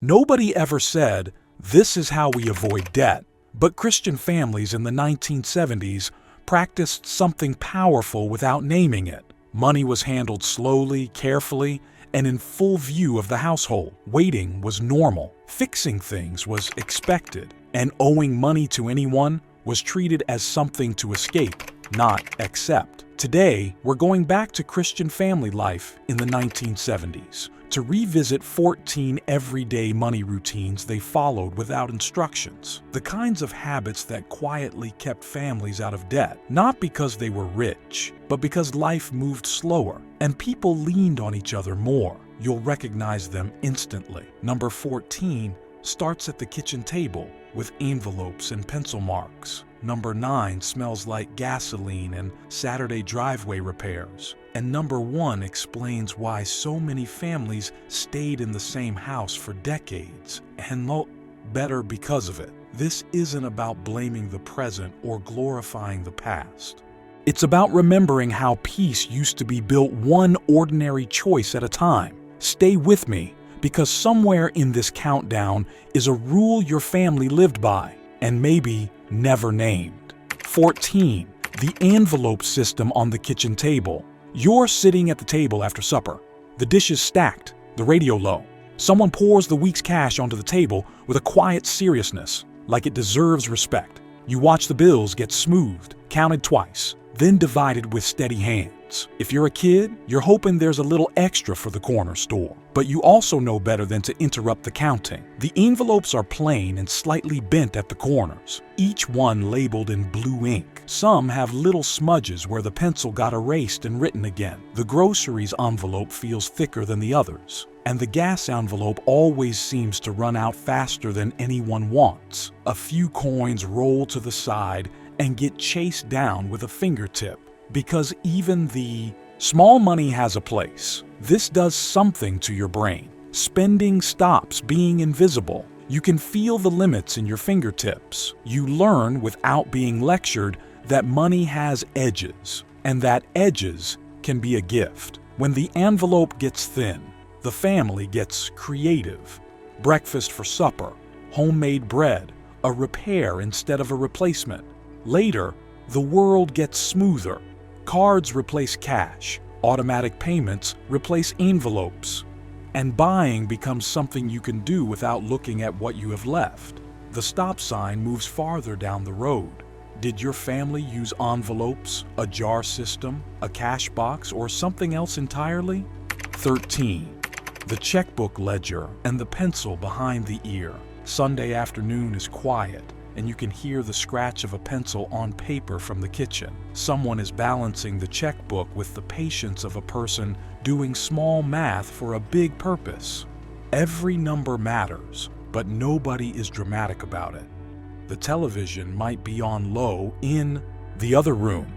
Nobody ever said, "This is how we avoid debt." But Christian families in the 1970s practiced something powerful without naming it. Money was handled slowly, carefully, and in full view of the household. Waiting was normal, fixing things was expected, and owing money to anyone was treated as something to escape, not accept. Today, we're going back to Christian family life in the 1970s to revisit 14 everyday money routines they followed without instructions. The kinds of habits that quietly kept families out of debt, not because they were rich, but because life moved slower and people leaned on each other more. You'll recognize them instantly. Number 14 starts at the kitchen table with envelopes and pencil marks. Number 9 smells like gasoline and Saturday driveway repairs. And number 1 explains why so many families stayed in the same house for decades and look better because of it. This isn't about blaming the present or glorifying the past. It's about remembering how peace used to be built one ordinary choice at a time. Stay with me, because somewhere in this countdown is a rule your family lived by, and maybe never named. 14. The envelope system on the kitchen table. You're sitting at the table after supper. The dishes stacked, the radio low. Someone pours the week's cash onto the table with a quiet seriousness, like it deserves respect. You watch the bills get smoothed, counted twice, then divided with steady hands. If you're a kid, you're hoping there's a little extra for the corner store. But you also know better than to interrupt the counting. The envelopes are plain and slightly bent at the corners, each one labeled in blue ink. Some have little smudges where the pencil got erased and written again. The groceries envelope feels thicker than the others, and the gas envelope always seems to run out faster than anyone wants. A few coins roll to the side and get chased down with a fingertip, because even the small money has a place. This does something to your brain. Spending stops being invisible. You can feel the limits in your fingertips. You learn without being lectured that money has edges, and that edges can be a gift. When the envelope gets thin, the family gets creative. Breakfast for supper, homemade bread, a repair instead of a replacement. Later, the world gets smoother. Cards replace cash, automatic payments replace envelopes, and buying becomes something you can do without looking at what you have left. The stop sign moves farther down the road. Did your family use envelopes, a jar system, a cash box, or something else entirely? 13. The checkbook ledger and the pencil behind the ear. Sunday afternoon is quiet, and you can hear the scratch of a pencil on paper from the kitchen. Someone is balancing the checkbook with the patience of a person doing small math for a big purpose. Every number matters, but nobody is dramatic about it. The television might be on low in the other room,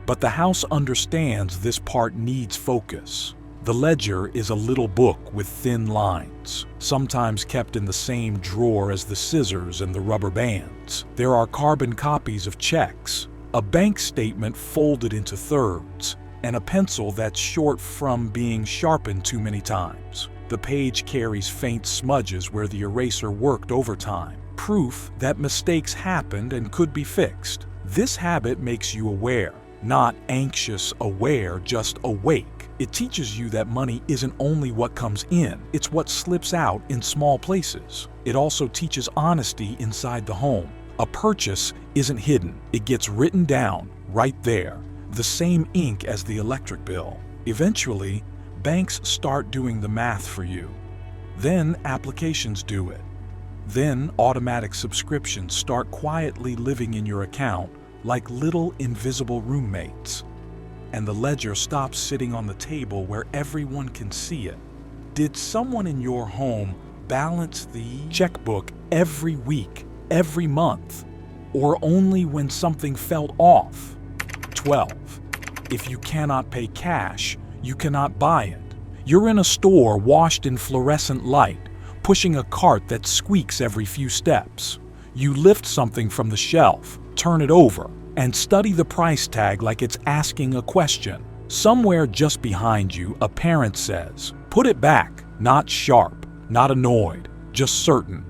but the house understands this part needs focus. The ledger is a little book with thin lines, sometimes kept in the same drawer as the scissors and the rubber bands. There are carbon copies of checks, a bank statement folded into thirds, and a pencil that's short from being sharpened too many times. The page carries faint smudges where the eraser worked overtime, proof that mistakes happened and could be fixed. This habit makes you aware, not anxious aware, just awake. It teaches you that money isn't only what comes in, it's what slips out in small places. It also teaches honesty inside the home. A purchase isn't hidden, it gets written down right there, the same ink as the electric bill. Eventually, banks start doing the math for you. Then applications do it. Then automatic subscriptions start quietly living in your account like little invisible roommates. And the ledger stops sitting on the table where everyone can see it. Did someone in your home balance the checkbook every week, every month, or only when something felt off? 12. If you cannot pay cash, you cannot buy it. You're in a store washed in fluorescent light, pushing a cart that squeaks every few steps. You lift something from the shelf, turn it over, and study the price tag like it's asking a question. Somewhere just behind you, a parent says, "Put it back," not sharp, not annoyed, just certain.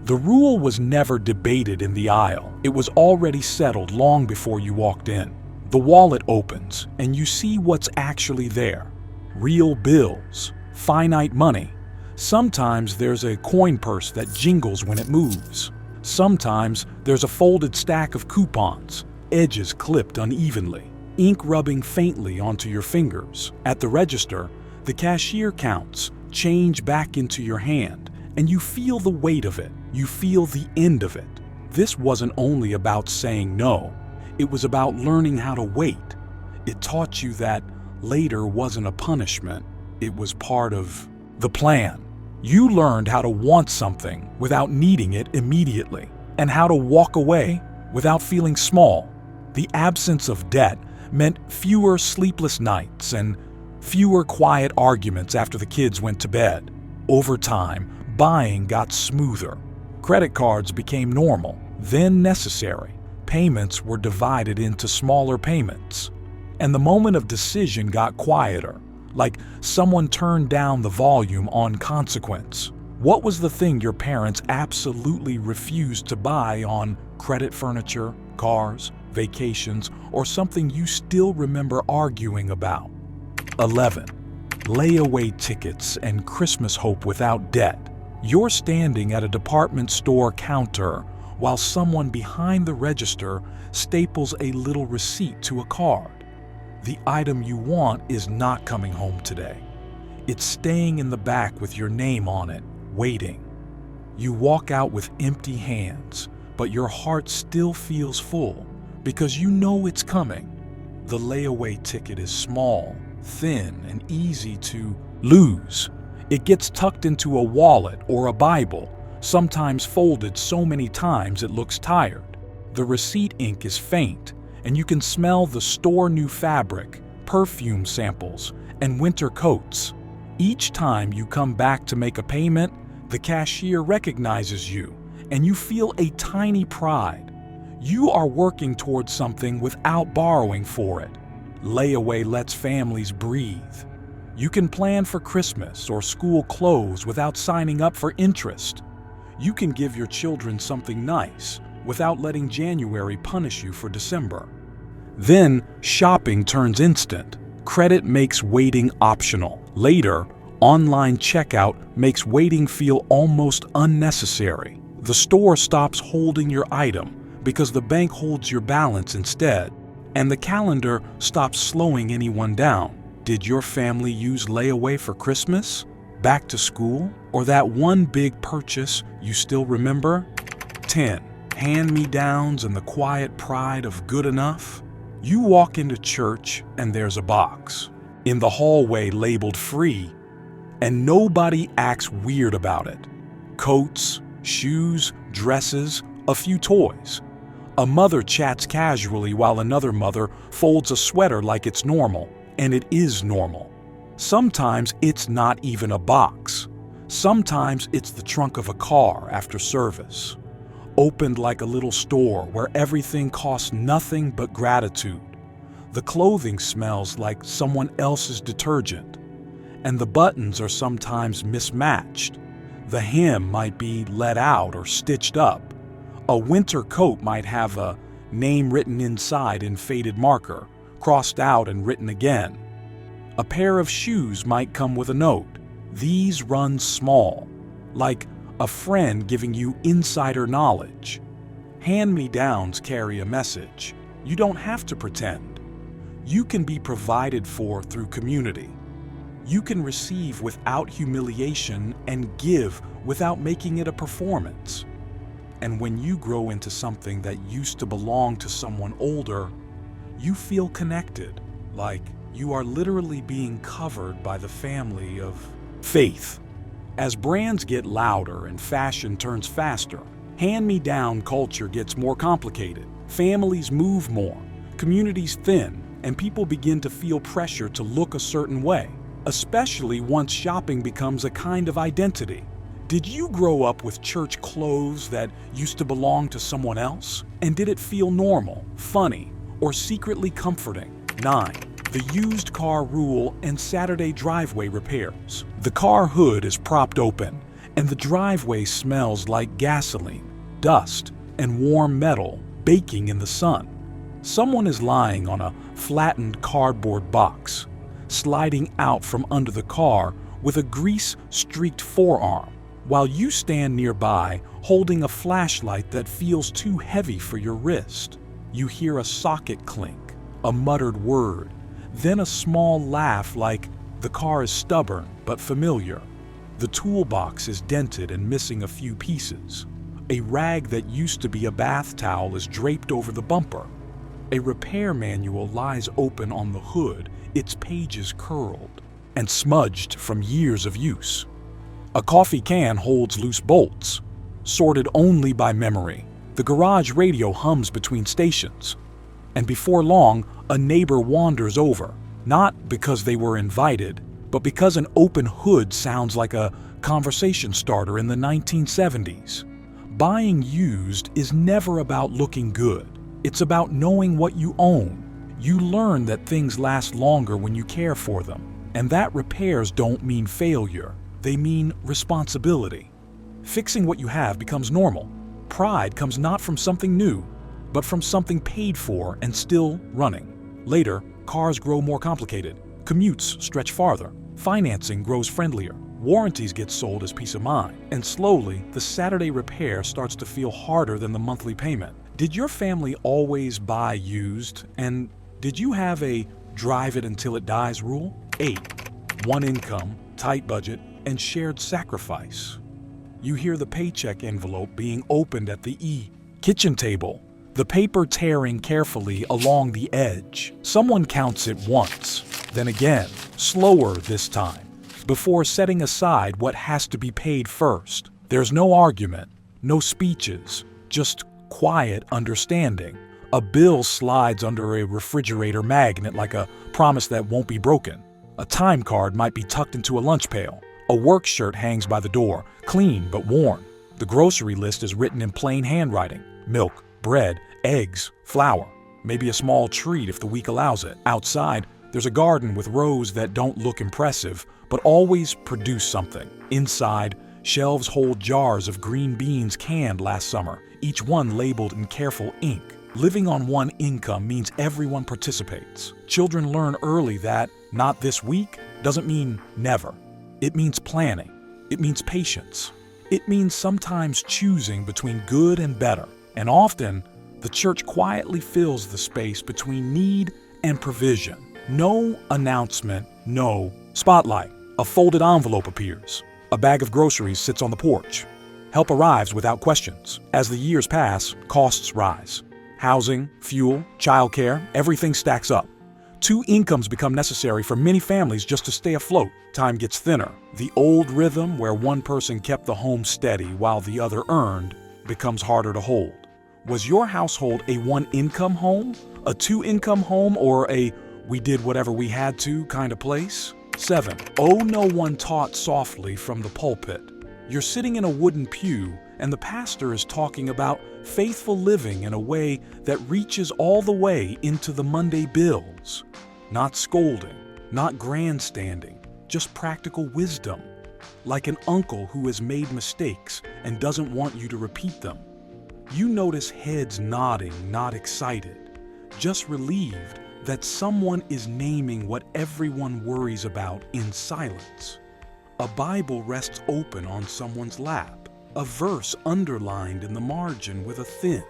The rule was never debated in the aisle. It was already settled long before you walked in. The wallet opens, and you see what's actually there. Real bills, finite money. Sometimes there's a coin purse that jingles when it moves. Sometimes there's a folded stack of coupons, edges clipped unevenly, ink rubbing faintly onto your fingers. At the register, the cashier counts change back into your hand, and you feel the weight of it. You feel the end of it. This wasn't only about saying no. It was about learning how to wait. It taught you that later wasn't a punishment. It was part of the plan. You learned how to want something without needing it immediately, and how to walk away without feeling small. The absence of debt meant fewer sleepless nights and fewer quiet arguments after the kids went to bed. Over time, buying got smoother. Credit cards became normal, then necessary. Payments were divided into smaller payments. And the moment of decision got quieter, like someone turned down the volume on consequence. What was the thing your parents absolutely refused to buy on credit? Furniture, cars, vacations, or something you still remember arguing about? 11. Layaway tickets and Christmas hope without debt. You're standing at a department store counter while someone behind the register staples a little receipt to a card. The item you want is not coming home today. It's staying in the back with your name on it, waiting. You walk out with empty hands, but your heart still feels full because you know it's coming. The layaway ticket is small, thin, and easy to lose. It gets tucked into a wallet or a Bible, sometimes folded so many times it looks tired. The receipt ink is faint, and you can smell the store-new fabric, perfume samples, and winter coats. Each time you come back to make a payment, the cashier recognizes you, and you feel a tiny pride. You are working towards something without borrowing for it. Layaway lets families breathe. You can plan for Christmas or school clothes without signing up for interest. You can give your children something nice without letting January punish you for December. Then, shopping turns instant. Credit makes waiting optional. Later, online checkout makes waiting feel almost unnecessary. The store stops holding your item because the bank holds your balance instead. And the calendar stops slowing anyone down. Did your family use layaway for Christmas, back to school, or that one big purchase you still remember? 10. Hand-me-downs and the quiet pride of good enough. You walk into church and there's a box in the hallway labeled free, and nobody acts weird about it. Coats, shoes, dresses, a few toys. A mother chats casually while another mother folds a sweater like it's normal, and it is normal. Sometimes it's not even a box. Sometimes it's the trunk of a car after service, opened like a little store where everything costs nothing but gratitude. The clothing smells like someone else's detergent, and the buttons are sometimes mismatched. The hem might be let out or stitched up. A winter coat might have a name written inside in faded marker, crossed out and written again. A pair of shoes might come with a note. These run small, like a friend giving you insider knowledge. Hand-me-downs carry a message. You don't have to pretend. You can be provided for through community. You can receive without humiliation and give without making it a performance. And when you grow into something that used to belong to someone older, you feel connected, like you are literally being covered by the family of faith. As brands get louder and fashion turns faster, hand-me-down culture gets more complicated. Families move more, communities thin, and people begin to feel pressure to look a certain way, especially once shopping becomes a kind of identity. Did you grow up with church clothes that used to belong to someone else? And did it feel normal, funny, or secretly comforting? 9. The used car rule and Saturday driveway repairs. The car hood is propped open, and the driveway smells like gasoline, dust, and warm metal baking in the sun. Someone is lying on a flattened cardboard box, sliding out from under the car with a grease-streaked forearm, while you stand nearby holding a flashlight that feels too heavy for your wrist. You hear a socket clink, a muttered word, then a small laugh like the car is stubborn but familiar. The toolbox is dented and missing a few pieces. A rag that used to be a bath towel is draped over the bumper. A repair manual lies open on the hood, its pages curled and smudged from years of use. A coffee can holds loose bolts, sorted only by memory. The garage radio hums between stations, and before long, a neighbor wanders over, not because they were invited, but because an open hood sounds like a conversation starter in the 1970s. Buying used is never about looking good. It's about knowing what you own. You learn that things last longer when you care for them, and that repairs don't mean failure. They mean responsibility. Fixing what you have becomes normal. Pride comes not from something new, but from something paid for and still running. Later, cars grow more complicated. Commutes stretch farther. Financing grows friendlier. Warranties get sold as peace of mind. And slowly, the Saturday repair starts to feel harder than the monthly payment. Did your family always buy used? And did you have a drive it until it dies rule? 8. One income, tight budget, and shared sacrifice. You hear the paycheck envelope being opened at the kitchen table, the paper tearing carefully along the edge. Someone counts it once, then again, slower this time, before setting aside what has to be paid first. There's no argument, no speeches, just quiet understanding. A bill slides under a refrigerator magnet like a promise that won't be broken. A time card might be tucked into a lunch pail. A work shirt hangs by the door, clean but worn. The grocery list is written in plain handwriting. Milk, bread, eggs, flour. Maybe a small treat if the week allows it. Outside, there's a garden with rows that don't look impressive, but always produce something. Inside, shelves hold jars of green beans canned last summer, each one labeled in careful ink. Living on one income means everyone participates. Children learn early that not this week doesn't mean never. It means planning. It means patience. It means sometimes choosing between good and better. And often, the church quietly fills the space between need and provision. No announcement, no spotlight. A folded envelope appears. A bag of groceries sits on the porch. Help arrives without questions. As the years pass, costs rise. Housing, fuel, childcare, everything stacks up. 2 incomes become necessary for many families just to stay afloat. Time gets thinner. The old rhythm where one person kept the home steady while the other earned becomes harder to hold. Was your household a 1-income home, a 2-income home, or a we did whatever we had to kind of place? 7. Oh, no one taught softly from the pulpit. You're sitting in a wooden pew and the pastor is talking about faithful living in a way that reaches all the way into the Monday bills. Not scolding, not grandstanding, just practical wisdom. Like an uncle who has made mistakes and doesn't want you to repeat them. You notice heads nodding, not excited, just relieved that someone is naming what everyone worries about in silence. A Bible rests open on someone's lap, a verse underlined in the margin with a thin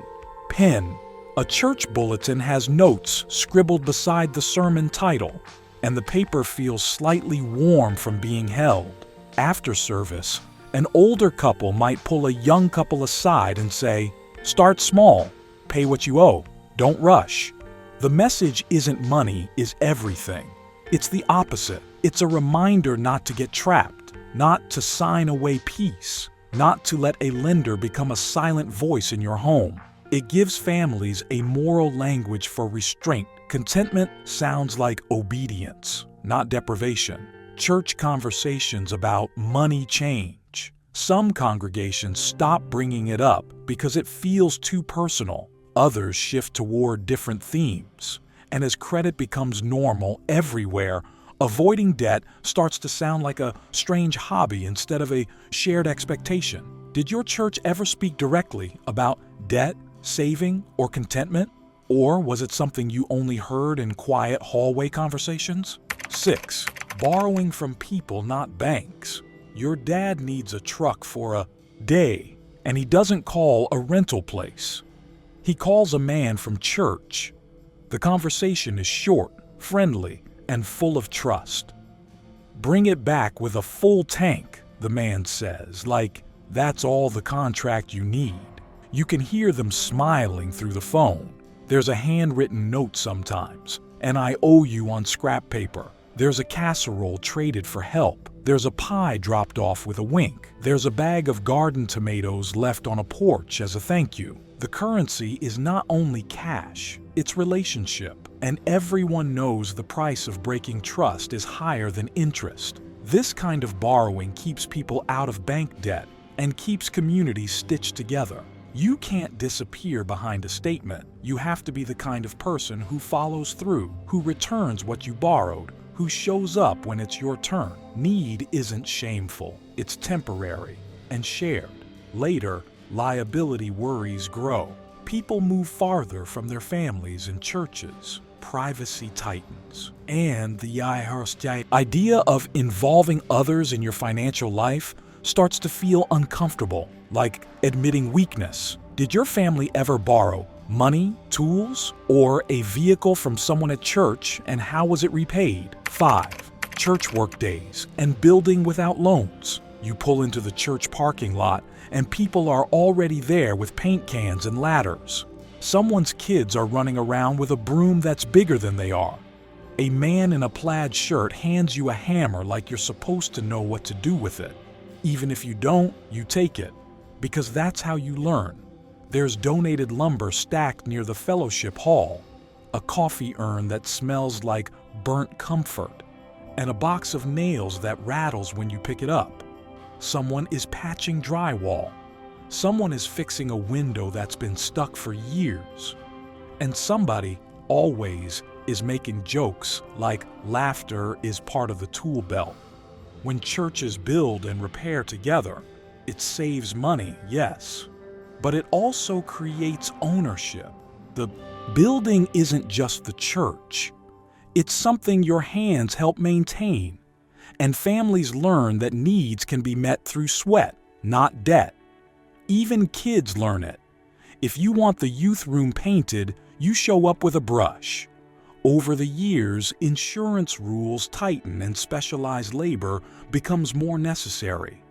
pen. A church bulletin has notes scribbled beside the sermon title, and the paper feels slightly warm from being held. After service, an older couple might pull a young couple aside and say, "Start small, pay what you owe, don't rush." The message isn't money is everything. It's the opposite. It's a reminder not to get trapped, not to sign away peace, not to let a lender become a silent voice in your home. It gives families a moral language for restraint. Contentment sounds like obedience, not deprivation. Church conversations about money change. Some congregations stop bringing it up because it feels too personal. Others shift toward different themes. And as credit becomes normal everywhere, Avoiding debt starts to sound like a strange hobby instead of a shared expectation. Did your church ever speak directly about debt, saving, or contentment? Or was it something you only heard in quiet hallway conversations? 6. Borrowing from people, not banks. Your dad needs a truck for a day, and he doesn't call a rental place. He calls a man from church. The conversation is short, friendly, and full of trust. Bring it back with a full tank, the man says, like that's all the contract you need. You can hear them smiling through the phone. There's a handwritten note sometimes, and I owe you on scrap paper. There's a casserole traded for help. There's a pie dropped off with a wink. There's a bag of garden tomatoes left on a porch as a thank you. The currency is not only cash, it's relationship, and everyone knows the price of breaking trust is higher than interest. This kind of borrowing keeps people out of bank debt and keeps communities stitched together. You can't disappear behind a statement. You have to be the kind of person who follows through, who returns what you borrowed, who shows up when it's your turn. Need isn't shameful, it's temporary and shared. Later, liability worries grow. People move farther from their families and churches. Privacy tightens. And the idea of involving others in your financial life starts to feel uncomfortable, like admitting weakness. Did your family ever borrow money, tools, or a vehicle from someone at church, and how was it repaid? 5. Church work days and building without loans. You pull into the church parking lot and people are already there with paint cans and ladders. Someone's kids are running around with a broom that's bigger than they are. A man in a plaid shirt hands you a hammer like you're supposed to know what to do with it. Even if you don't, you take it, because that's how you learn. There's donated lumber stacked near the fellowship hall, a coffee urn that smells like burnt comfort, and a box of nails that rattles when you pick it up. Someone is patching drywall. Someone is fixing a window that's been stuck for years. And somebody, always, is making jokes like laughter is part of the tool belt. When churches build and repair together, it saves money, yes, but it also creates ownership. The building isn't just the church. It's something your hands help maintain, and families learn that needs can be met through sweat, not debt. Even kids learn it. If you want the youth room painted, you show up with a brush. Over the years, insurance rules tighten and specialized labor becomes more necessary.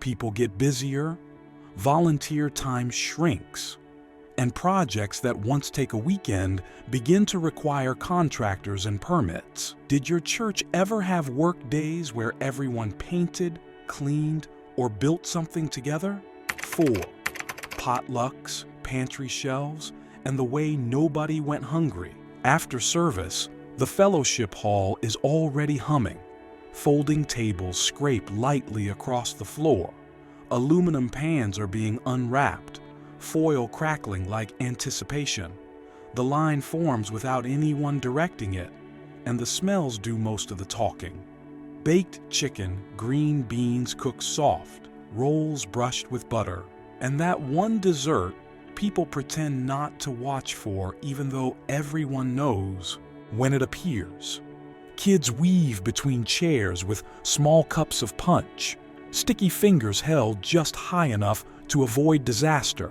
People get busier, volunteer time shrinks, and projects that once take a weekend begin to require contractors and permits. Did your church ever have work days where everyone painted, cleaned, or built something together? 4. Potlucks, pantry shelves, and the way nobody went hungry. After service, the fellowship hall is already humming. Folding tables scrape lightly across the floor. Aluminum pans are being unwrapped, foil crackling like anticipation. The line forms without anyone directing it, and the smells do most of the talking. Baked chicken, green beans cooked soft, rolls brushed with butter, and that one dessert people pretend not to watch for even though everyone knows when it appears. Kids weave between chairs with small cups of punch, sticky fingers held just high enough to avoid disaster.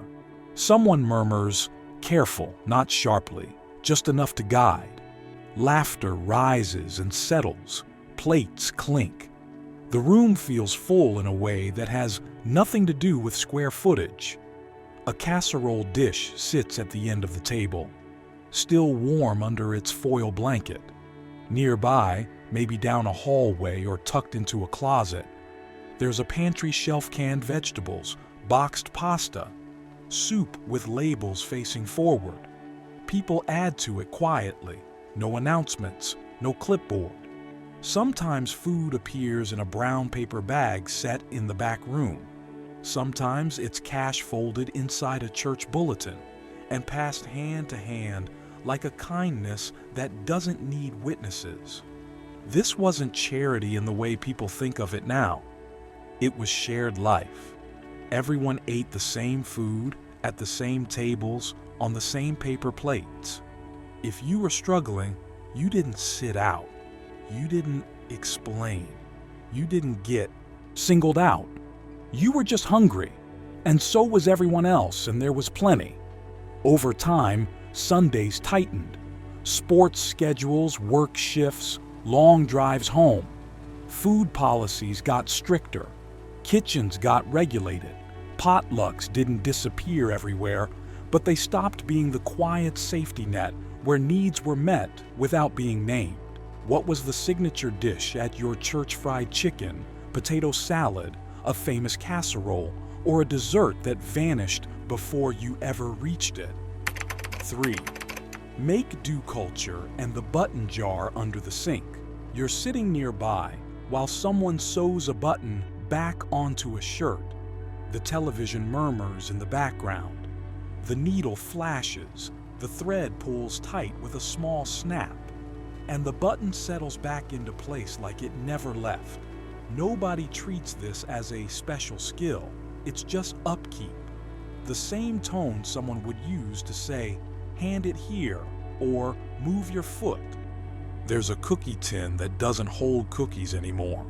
Someone murmurs, careful, not sharply, just enough to guide. Laughter rises and settles, plates clink. The room feels full in a way that has nothing to do with square footage. A casserole dish sits at the end of the table, still warm under its foil blanket. Nearby, maybe down a hallway or tucked into a closet, there's a pantry shelf canned vegetables, boxed pasta, soup with labels facing forward. People add to it quietly, no announcements, no clipboard. Sometimes food appears in a brown paper bag set in the back room. Sometimes it's cash folded inside a church bulletin and passed hand to hand like a kindness that doesn't need witnesses. This wasn't charity in the way people think of it now. It was shared life. Everyone ate the same food, at the same tables, on the same paper plates. If you were struggling, you didn't sit out. You didn't explain. You didn't get singled out. You were just hungry, and so was everyone else, and there was plenty. Over time, Sundays tightened. Sports schedules, work shifts, long drives home. Food policies got stricter. Kitchens got regulated. Potlucks didn't disappear everywhere, but they stopped being the quiet safety net where needs were met without being named. What was the signature dish at your church? Fried chicken, potato salad, a famous casserole, or a dessert that vanished before you ever reached it? 3. Make-do culture and the button jar under the sink. You're sitting nearby while someone sews a button back onto a shirt. The television murmurs in the background. The needle flashes. The thread pulls tight with a small snap. And the button settles back into place like it never left. Nobody treats this as a special skill. It's just upkeep. The same tone someone would use to say, "Hand it here," or "Move your foot." There's a cookie tin that doesn't hold cookies anymore.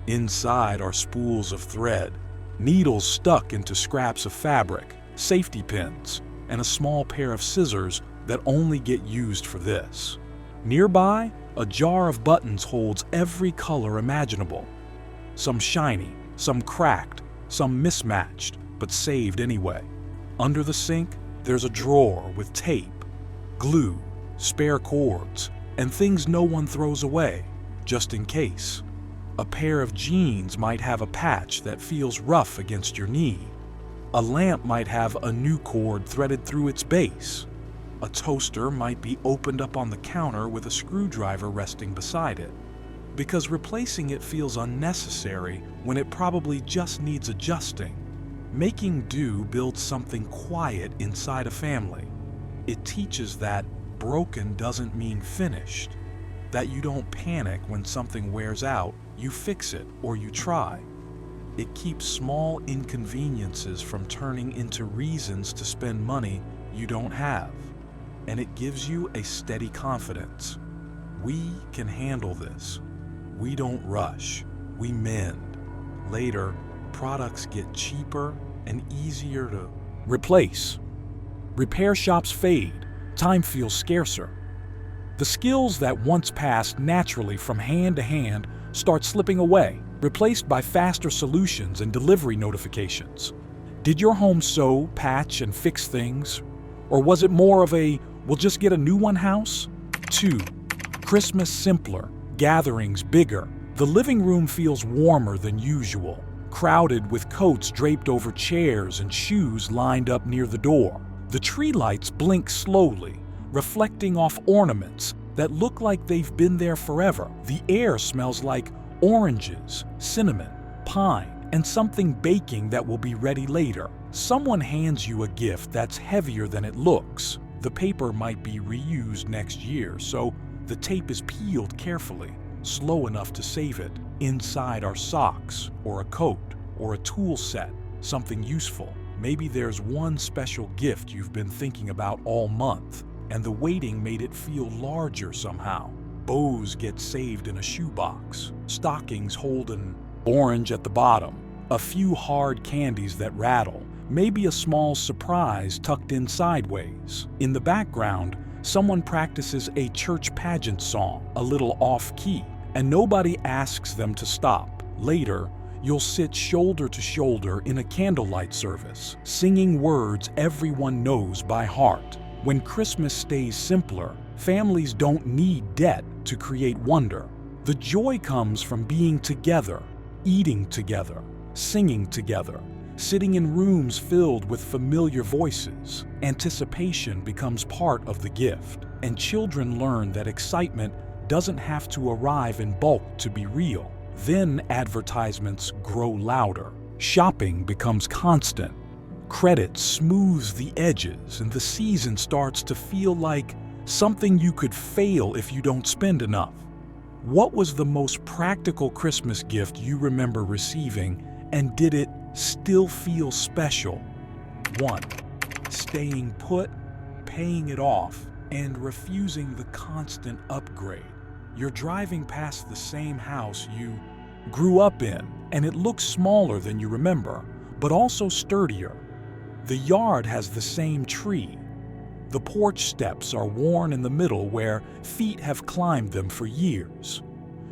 Inside are spools of thread, needles stuck into scraps of fabric, safety pins, and a small pair of scissors that only get used for this. Nearby, a jar of buttons holds every color imaginable. Some shiny, some cracked, some mismatched, but saved anyway. Under the sink, there's a drawer with tape, glue, spare cords, and things no one throws away, just in case. A pair of jeans might have a patch that feels rough against your knee. A lamp might have a new cord threaded through its base. A toaster might be opened up on the counter with a screwdriver resting beside it. Because replacing it feels unnecessary when it probably just needs adjusting. Making do builds something quiet inside a family. It teaches that broken doesn't mean finished, that you don't panic when something wears out, you fix it or you try. It keeps small inconveniences from turning into reasons to spend money you don't have, and it gives you a steady confidence. We can handle this. We don't rush, we mend. Later, products get cheaper and easier to replace. Repair shops fade, time feels scarcer. The skills that once passed naturally from hand to hand start slipping away, replaced by faster solutions and delivery notifications. Did your home sew, patch, and fix things? Or was it more of a, we'll just get a new one house? 2. Christmas simpler, gatherings bigger. The living room feels warmer than usual, crowded with coats draped over chairs and shoes lined up near the door. The tree lights blink slowly, reflecting off ornaments that look like they've been there forever. The air smells like oranges, cinnamon, pine, and something baking that will be ready later. Someone hands you a gift that's heavier than it looks. The paper might be reused next year, so the tape is peeled carefully, slow enough to save it. Inside are socks, or a coat, or a tool set, something useful. Maybe there's one special gift you've been thinking about all month, and the waiting made it feel larger somehow. Bows get saved in a shoebox, stockings hold an orange at the bottom, a few hard candies that rattle, maybe a small surprise tucked in sideways. In the background, someone practices a church pageant song, a little off-key, and nobody asks them to stop. Later, you'll sit shoulder to shoulder in a candlelight service, singing words everyone knows by heart. When Christmas stays simpler, families don't need debt to create wonder. The joy comes from being together, eating together, singing together, sitting in rooms filled with familiar voices. Anticipation becomes part of the gift, and children learn that excitement doesn't have to arrive in bulk to be real. Then advertisements grow louder. Shopping becomes constant. Credit smooths the edges, and the season starts to feel like something you could fail if you don't spend enough. What was the most practical Christmas gift you remember receiving, and did it still feel special? 1. Staying put, paying it off, and refusing the constant upgrade. You're driving past the same house you grew up in, and it looks smaller than you remember, but also sturdier. The yard has the same tree. The porch steps are worn in the middle where feet have climbed them for years.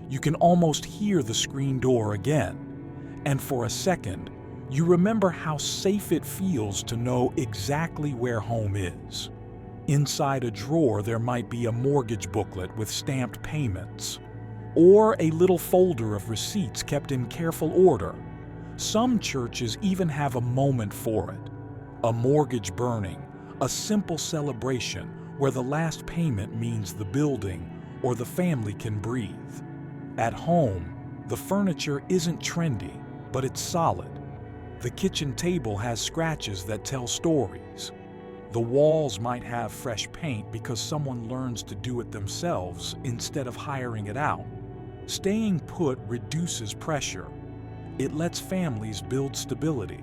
You can almost hear the screen door again. And for a second, you remember how safe it feels to know exactly where home is. Inside a drawer, there might be a mortgage booklet with stamped payments, or a little folder of receipts kept in careful order. Some churches even have a moment for it. A mortgage burning, a simple celebration where the last payment means the building or the family can breathe. At home, the furniture isn't trendy, but it's solid. The kitchen table has scratches that tell stories. The walls might have fresh paint because someone learns to do it themselves instead of hiring it out. Staying put reduces pressure. It lets families build stability.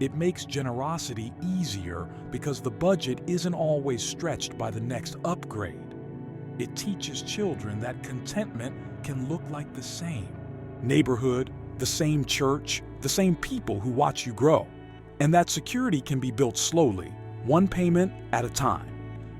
It makes generosity easier because the budget isn't always stretched by the next upgrade. It teaches children that contentment can look like the same neighborhood, the same church, the same people who watch you grow. And that security can be built slowly, one payment at a time.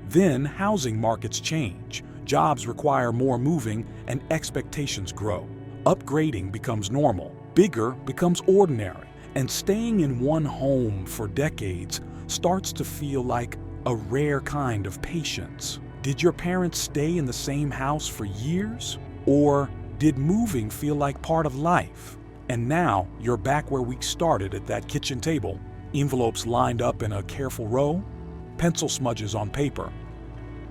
Then housing markets change, jobs require more moving, and expectations grow. Upgrading becomes normal, bigger becomes ordinary. And staying in one home for decades starts to feel like a rare kind of patience. Did your parents stay in the same house for years? Or did moving feel like part of life? And now you're back where we started at that kitchen table. Envelopes lined up in a careful row, pencil smudges on paper,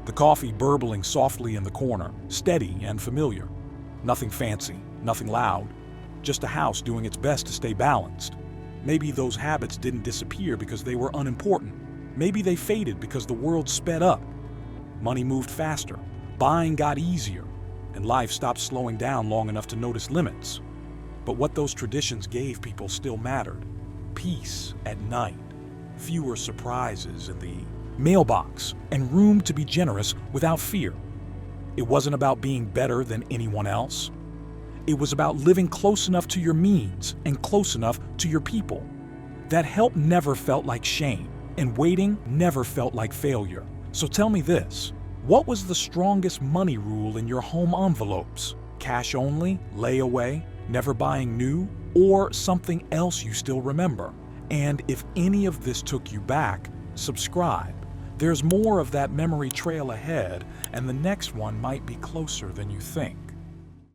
the coffee burbling softly in the corner, steady and familiar. Nothing fancy, nothing loud, just a house doing its best to stay balanced. Maybe those habits didn't disappear because they were unimportant. Maybe they faded because the world sped up. Money moved faster, buying got easier, and life stopped slowing down long enough to notice limits. But what those traditions gave people still mattered. Peace at night, fewer surprises in the mailbox, and room to be generous without fear. It wasn't about being better than anyone else. It was about living close enough to your means and close enough to your people. That help never felt like shame, and waiting never felt like failure. So tell me this, what was the strongest money rule in your home envelopes? Cash only, layaway, never buying new, or something else you still remember? And if any of this took you back, subscribe. There's more of that memory trail ahead, and the next one might be closer than you think.